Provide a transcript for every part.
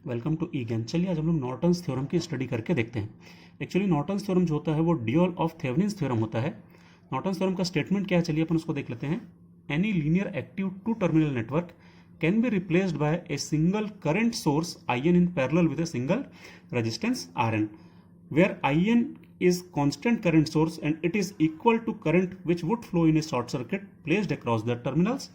Welcome to ई ज्ञान। चलिए आज हम लोग नॉर्टन्स थ्योरम की स्टडी करके देखते हैं। एक्चुअली नॉर्टन्स थ्योरम जो होता है वो ड्यूअल ऑफ थेवेनिन्स थ्योरम होता है। नॉर्टन्स थ्योरम का स्टेटमेंट क्या है, चलिए अपन उसको देख लेते हैं। Any linear active two terminal network can be replaced by a single current source IN in parallel with a single resistance RN, where IN is constant current source and it is equal to current which would flow in a short circuit placed across the terminals,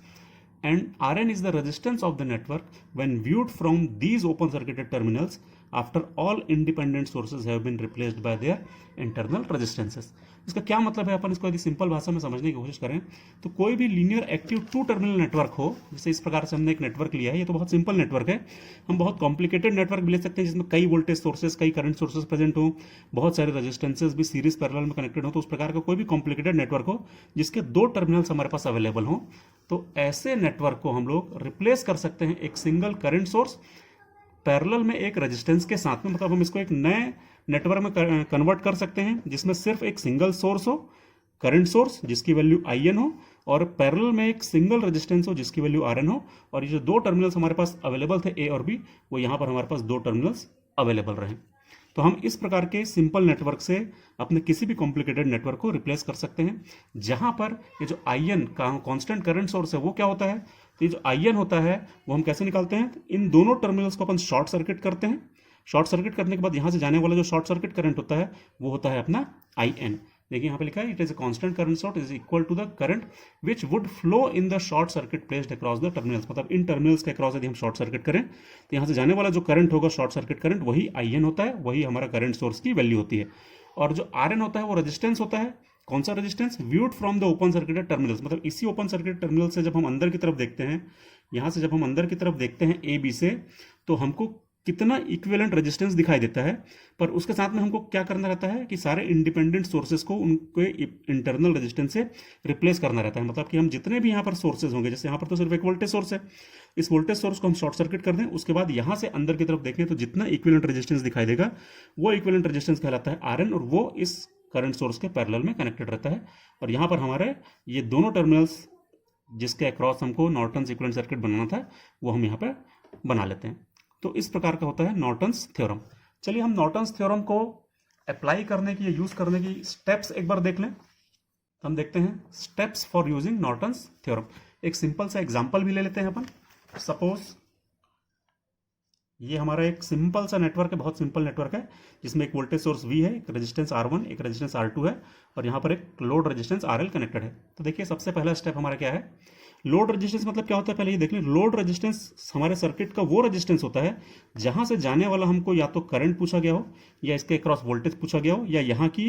and Rn is the resistance of the network when viewed from these open circuited terminals after all independent sources have been replaced by their internal resistances। इसका क्या मतलब है, अपन इसको यदि simple भाषा में समझने की कोशिश करें तो कोई भी linear active two terminal network हो, जैसे इस प्रकार से हमने एक नेटवर्क लिया है, ये तो बहुत सिंपल नेटवर्क है। हम बहुत कॉम्प्लिकेटेड नेटवर्क भी ले सकते हैं जिसमें कई वोल्टेज सोर्सेज, कई करंट सोर्सेज प्रेजेंट हो, बहुत सारे रेजिस्टेंसेज भी सीरीज पैरेलल में कनेक्टेड हो। तो उस प्रकार का कोई भी कॉम्प्लिकेटेड नेटवर्क हो जिसके दो टर्मिनल्स हमारे पास अवेलेबल हो, तो ऐसे नेटवर्क को हम लोग रिप्लेस कर सकते हैं एक सिंगल करंट सोर्स पैरेलल में एक रेजिस्टेंस के साथ में। मतलब हम इसको एक नए नेटवर्क में कन्वर्ट कर सकते हैं जिसमें सिर्फ एक सिंगल सोर्स हो, करंट सोर्स जिसकी वैल्यू IN हो, और पैरेलल में एक सिंगल रेजिस्टेंस हो जिसकी वैल्यू RN हो, और ये जो दो टर्मिनल्स हमारे पास अवेलेबल थे A और B, वो यहाँ पर हमारे पास दो टर्मिनल्स अवेलेबल रहे। तो हम इस प्रकार के सिंपल नेटवर्क से अपने किसी भी कॉम्प्लिकेटेड नेटवर्क को रिप्लेस कर सकते हैं, जहां पर ये जो IN का कांस्टेंट करंट सोर्स है वो क्या होता है। तो ये जो IN होता है वो हम कैसे निकालते हैं, तो इन दोनों टर्मिनल्स को अपन शॉर्ट सर्किट करते हैं। शॉर्ट सर्किट करने के बाद यहां से जाने वाला जो शॉर्ट सर्किट करंट होता है वो होता है अपना IN। देखिए यहाँ पे लिखा है, it is a constant current source is equal to the current which would flow in the short circuit placed across the terminals. मतलब इन टर्मिनल्स के अक्रॉस यदि हम शॉर्ट सर्किट करें तो यहाँ से जाने वाला जो करंट होगा शॉर्ट सर्किट करंट, वही IN होता है, वही हमारा करंट सोर्स की वैल्यू होती है। और जो RN होता है वो रेजिस्टेंस होता है। कौन सा resistance, viewed from the open circuited terminals. मतलब इसी ओपन सर्किटेड टर्मिनल से जब हम अंदर की तरफ देखते हैं, यहाँ से जब हम अंदर की तरफ देखते हैं AB से, तो हमको कितना इक्विवेलेंट रेजिस्टेंस दिखाई देता है। पर उसके साथ में हमको क्या करना रहता है कि सारे इंडिपेंडेंट सोर्सेज को उनके इंटरनल रेजिस्टेंस से रिप्लेस करना रहता है। मतलब कि हम जितने भी यहाँ पर सोर्सेज होंगे, जैसे यहाँ पर तो सिर्फ एक वोल्टेज सोर्स है, इस वोल्टेज सोर्स को हम शॉर्ट सर्किट कर दें, उसके बाद यहाँ से अंदर की तरफ देखें तो जितना इक्विवेलेंट रेजिस्टेंस दिखाई देगा वो इक्विवेलेंट रेजिस्टेंस कहलाता है RN, और वो इस करंट सोर्स के पैरेलल में कनेक्टेड रहता है। और यहाँ पर हमारे ये दोनों टर्मिनल्स जिसके अक्रॉस हमको नॉर्टन्स इक्विवेलेंट सर्किट बनाना था वो हम यहाँ पर बना लेते हैं। तो इस प्रकार का होता है नॉर्टन्स थ्योरम। चलिए हम नॉर्टन्स थ्योरम को अप्लाई करने की या यूज करने की स्टेप्स एक बार देख लें। तो हम देखते हैं steps for using Norton's theorem. एक सिंपल सा एग्जांपल भी ले लेते हैं अपन। सपोज ये हमारा एक सिंपल सा नेटवर्क है, बहुत सिंपल नेटवर्क है, जिसमें एक वोल्टेज सोर्स V है, एक रेजिस्टेंस R1, एक रेजिस्टेंस R2 है, और यहाँ पर एक लोड रेजिस्टेंस RL कनेक्टेड है। तो देखिए सबसे पहला स्टेप हमारा क्या है, लोड रेजिस्टेंस मतलब क्या होता है पहले ये देख लें। लोड रेजिस्टेंस हमारे सर्किट का वो रेजिस्टेंस होता है जहां से जाने वाला हमको या तो करंट पूछा गया हो, या इसके क्रॉस वोल्टेज पूछा गया हो, या यहाँ की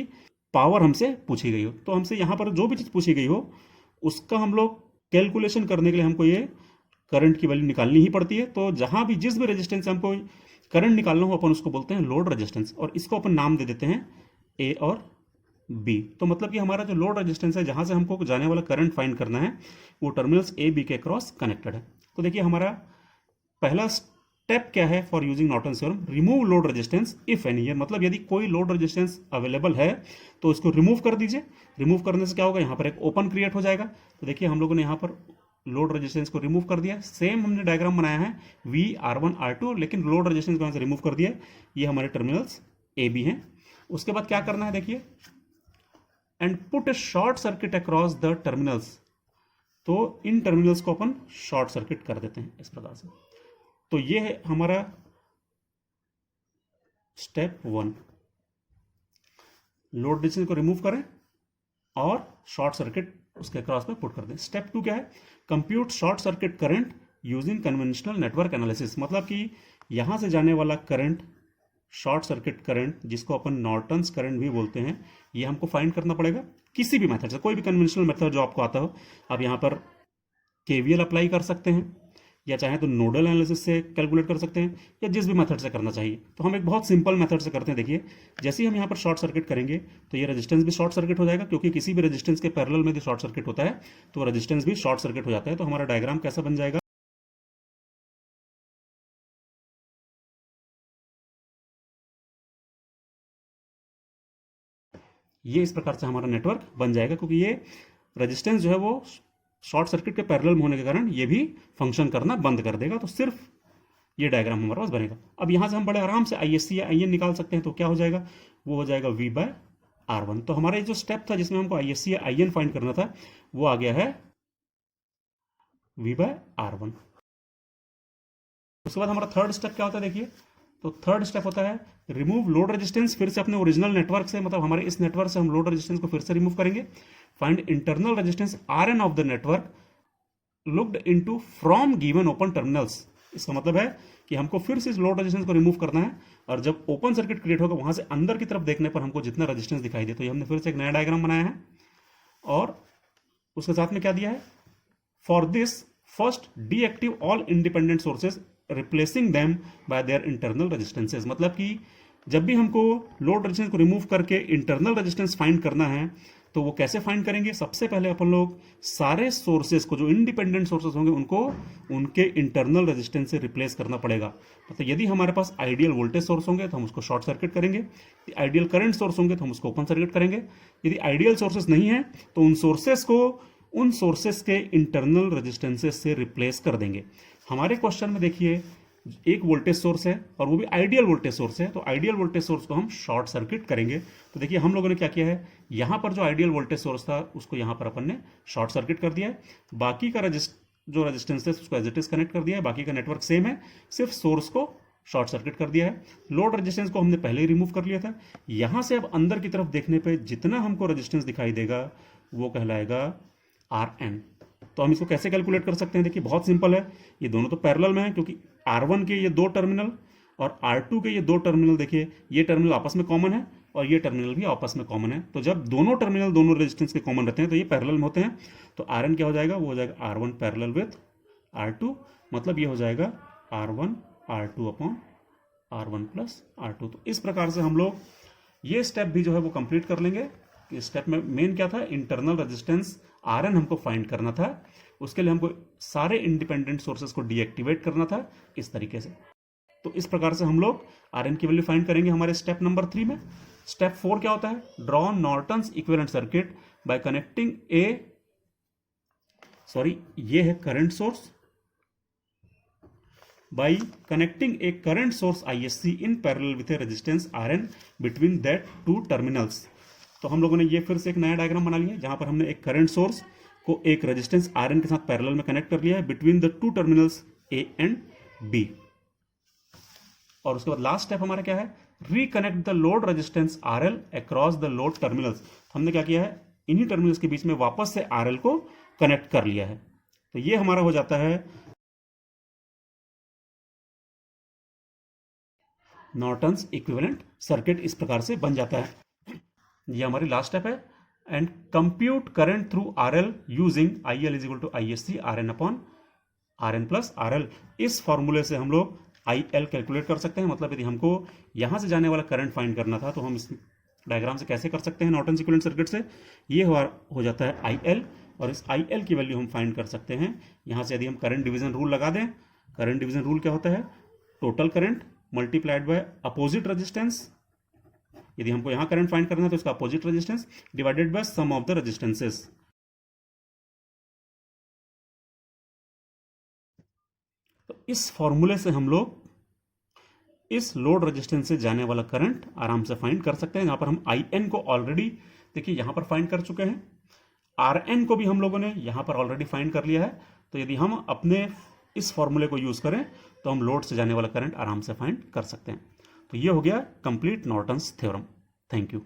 पावर हमसे पूछी गई हो। तो हमसे यहाँ पर जो भी चीज़ पूछी गई हो उसका हम लोग कैलकुलेशन करने के लिए हमको ये करंट की वैल्यू निकालनी ही पड़ती है। तो जहां भी जिस भी रेजिस्टेंस से हमको करंट निकालना हो अपन उसको बोलते हैं लोड रेजिस्टेंस, और इसको अपन नाम दे देते हैं A और B। तो मतलब कि हमारा जो लोड रेजिस्टेंस है जहां से हमको जाने वाला करंट फाइंड करना है वो टर्मिनल्स A B के क्रॉस कनेक्टेड है। तो देखिए हमारा पहला स्टेप क्या है for using Norton's theorem, remove load resistance if any. मतलब यदि कोई लोड रेजिस्टेंस अवेलेबल है तो इसको रिमूव कर दीजिए। रिमूव करने से क्या होगा, यहाँ पर एक ओपन क्रिएट हो जाएगा। तो देखिए हम लोगों ने यहाँ पर लोड रेजिस्टेंस को रिमूव कर दिया। सेम हमने डायग्राम बनाया है V R1 R2, लेकिन लोड रेजिस्टेंस को यहाँ से रिमूव कर दिया। ये हमारे टर्मिनल्स A B हैं। उसके बाद क्या करना है देखिए, and put A short circuit across the terminals. तो इन टर्मिनल्स को अपन शॉर्ट सर्किट कर देते हैं इस प्रकार से। तो ये है हमारा स्टेप 1, लोड रेजिस्टेंस को रिमूव करें और शॉर्ट सर्किट उसके क्रॉस पे पुट कर दें। स्टेप 2 क्या है, compute short circuit current using conventional network analysis. मतलब कि यहां से जाने वाला करंट, शॉर्ट सर्किट करंट जिसको अपन नॉर्टन्स करंट भी बोलते हैं, ये हमको फाइंड करना पड़ेगा किसी भी मेथड से, कोई भी कन्वेंशनल मेथड जो आपको आता हो। आप यहाँ पर KVL अप्लाई कर सकते हैं, या चाहे तो नोडल एनालिसिस से कैलकुलेट कर सकते हैं, या जिस भी मेथड से करना चाहिए। तो हम एक बहुत सिंपल मेथड से करते हैं। देखिए जैसे ही हम यहाँ पर शॉर्ट सर्किट करेंगे तो ये रेजिस्टेंस भी शॉर्ट सर्किट हो जाएगा, क्योंकि किसी भी रेजिस्टेंस के पैरेलल में जो शॉर्ट सर्किट होता है तो रेजिस्टेंस भी शॉर्ट सर्किट हो जाता है। तो हमारा डायग्राम कैसा बन जाएगा, ये इस प्रकार से हमारा नेटवर्क बन जाएगा, क्योंकि ये रेजिस्टेंस जो है वो शॉर्ट सर्किट के पैरेलल में होने के कारण ये भी फंक्शन करना बंद कर देगा। तो सिर्फ ये डायग्राम हमारे पास बनेगा। अब यहाँ से हम बड़े आराम से ISC या IN निकाल सकते हैं, तो क्या हो जाएगा, वो हो जाएगा V/R1। तो हमारा जो स्टेप था जिसमें हमको ISC या IN फाइंड करना था, वो आ गया है V/R1। उसके बाद हमारा थर्ड स्टेप क्या होता है, देखिए, तो थर्ड स्टेप होता है रिमूव लोड रेजिस्टेंस। फिर से अपने ओरिजिनल नेटवर्क से, मतलब हमारे इस नेटवर्क से हम लोड रेजिस्टेंस को फिर से रिमूव करेंगे। Find internal resistance Rn of the network looked into from given open terminals. इसका मतलब है कि हमको फिर से इस लोड रेजिस्टेंस को रिमूव करना है, और जब ओपन सर्किट क्रिएट होगा वहां से अंदर की तरफ देखने पर हमको जितना रेजिस्टेंस दिखाई दे। तो ये हमने फिर से एक नया डायग्राम बनाया है, और उसके साथ में क्या दिया है, for this first deactive all independent sources replacing them by their internal resistances. मतलब कि जब भी हमको लोड रेजिस्टेंस को रिमूव करके इंटरनल रेजिस्टेंस फाइंड करना है, तो वो कैसे फाइंड करेंगे, सबसे पहले अपन लोग सारे सोर्सेस को, जो इंडिपेंडेंट सोर्सेस होंगे, उनको उनके इंटरनल रेजिस्टेंस से रिप्लेस करना पड़ेगा। मतलब यदि हमारे पास आइडियल वोल्टेज सोर्स होंगे तो हम उसको शॉर्ट सर्किट करेंगे, आइडियल करंट सोर्स होंगे तो हम उसको ओपन सर्किट करेंगे। यदि आइडियल सोर्सेस नहीं है तो उन सोर्सेस को उन सोर्सेस के इंटरनल रेजिस्टेंसेस से रिप्लेस कर देंगे। हमारे क्वेश्चन में देखिए एक वोल्टेज सोर्स है और वो भी आइडियल वोल्टेज सोर्स है, तो आइडियल वोल्टेज सोर्स को हम शॉर्ट सर्किट करेंगे। तो देखिए हम लोगों ने क्या किया है, यहां पर जो आइडियल वोल्टेज सोर्स था उसको यहां पर अपन ने शॉर्ट सर्किट कर दिया है, बाकी का जो रेजिस्टेंस है उसको एज इट इज कनेक्ट कर दिया है, बाकी का नेटवर्क सेम है, सिर्फ सोर्स को शॉर्ट सर्किट कर दिया है। लोड रेजिस्टेंस को हमने पहले ही रिमूव कर लिया था। यहां से अब अंदर की तरफ देखने पे जितना हमको रेजिस्टेंस दिखाई देगा वो कहलाएगा Rn। तो हम इसको कैसे कैलकुलेट कर सकते हैं, देखिए बहुत सिंपल है, ये दोनों तो पैरेलल में है, क्योंकि R1 के ये दो टर्मिनल और R2 के ये दो टर्मिनल, देखिए ये टर्मिनल आपस में कॉमन है और ये टर्मिनल भी आपस में कॉमन है। तो जब दोनों टर्मिनल दोनों रेजिस्टेंस के कॉमन रहते हैं तो ये पैरेलल में होते हैं। तो Rn क्या हो जाएगा, वो हो जाएगा R1 पैरेलल विथ R2, मतलब ये हो जाएगा R1 R2 upon R1 plus R2। तो इस प्रकार से हम लोग ये स्टेप भी जो है वो कंप्लीट कर लेंगे। इस स्टेप में मेन क्या था, इंटरनल रेजिस्टेंस Rn हमको फाइंड करना था, उसके लिए हमको सारे इंडिपेंडेंट सोर्सेस को डीएक्टिवेट करना था इस तरीके से। तो इस प्रकार से हम लोग Rn की वैल्यू फाइंड करेंगे हमारे स्टेप नंबर 3 में। स्टेप 4 क्या होता है, draw Norton's equivalent circuit by connecting ये है current source, by connecting a current source ISC in parallel with a resistance Rn between that two terminals। तो हम लोगों ने ये फिर से एक नया डायग्राम बना लिया है जहां पर हमने एक करंट सोर्स को एक रेजिस्टेंस Rn के साथ पैरेलल में कनेक्ट कर लिया है between the two terminals A and B। और उसके बाद लास्ट स्टेप हमारा क्या है, reconnect the load resistance RL across the load terminals. हमने क्या किया है, इन्हीं टर्मिनल्स के बीच में वापस से RL को कनेक्ट कर लिया है। तो ये हमारा हो जाता है नॉर्टन्स इक्विवेलेंट सर्किट, इस प्रकार से बन जाता है। ये हमारी लास्ट स्टेप है। And compute current through RL using IL is equal to ISC Rn upon Rn plus RL। इस फॉर्मूले से हम लोग IL कैलकुलेट कर सकते हैं। मतलब यदि हमको यहां से जाने वाला करंट फाइंड करना था तो हम इस डायग्राम से कैसे कर सकते हैं, नॉर्टन्स इक्विवेलेंट सर्किट से ये हो जाता है IL, और इस IL की वैल्यू हम फाइंड कर सकते हैं यहां से। यदि हम करंट डिवीजन रूल लगा दें, करंट डिवीजन रूल क्या होता है, total current multiplied by opposite resistance. यदि हमको यहां करंट फाइंड करना है तो इसका opposite resistance divided by sum of the resistances. तो इस फॉर्मूले से हम लोग इस लोड रेजिस्टेंस से जाने वाला करंट आराम से फाइंड कर सकते हैं। यहां पर हम IN को ऑलरेडी देखिए यहां पर फाइंड कर चुके हैं, Rn को भी हम लोगों ने यहां पर ऑलरेडी फाइंड कर लिया है। तो यदि हम अपने इस फॉर्मूले को यूज करें तो हम लोड से जाने वाला करंट आराम से फाइंड कर सकते हैं। तो ये हो गया complete Norton's theorem. Thank you.